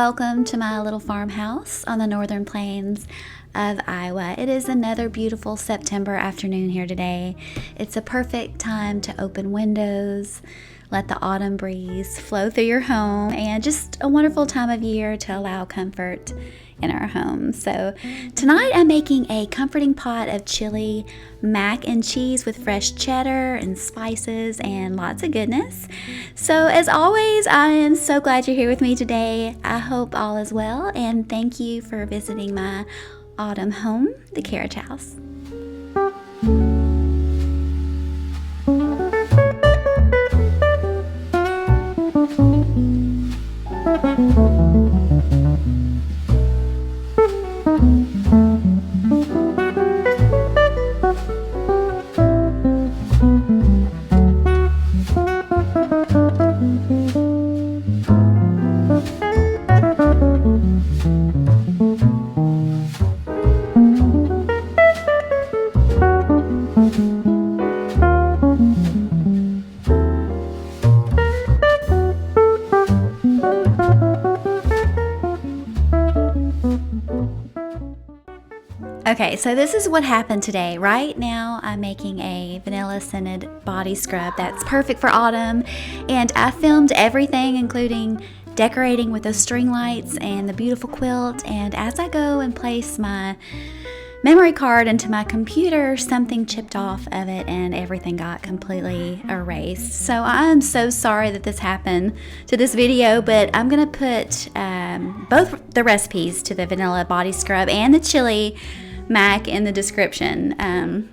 welcome to my little farmhouse on the northern plains of Iowa. It is another beautiful September afternoon here today. It's a perfect time to open windows, let the autumn breeze flow through your home, and just a wonderful time of year to allow comfort in our home. So tonight I'm making a comforting pot of chili mac and cheese with fresh cheddar and spices and lots of goodness. So as always, I am so glad you're here with me today. I hope all is well, and thank you for visiting my autumn home, the Carriage House. Okay, so this is what happened today. Right now, I'm making a vanilla scented body scrub that's perfect for autumn, and I filmed everything, including decorating with those string lights and the beautiful quilt. And as I go and place my memory card into my computer, something chipped off of it and everything got completely erased. So I'm so sorry that this happened to this video, but I'm gonna put both the recipes to the vanilla body scrub and the chili mac in the description.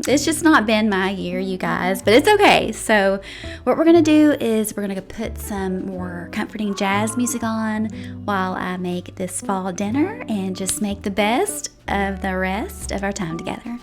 It's just not been my year, you guys, but it's okay. So what we're gonna do is we're gonna put some more comforting jazz music on while I make this fall dinner and just make the best of the rest of our time together.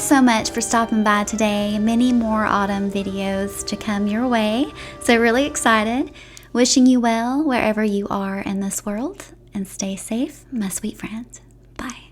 so much for stopping by today. Many more autumn videos to come your way. So really excited. Wishing you well wherever you are in this world. And stay safe, my sweet friend. Bye.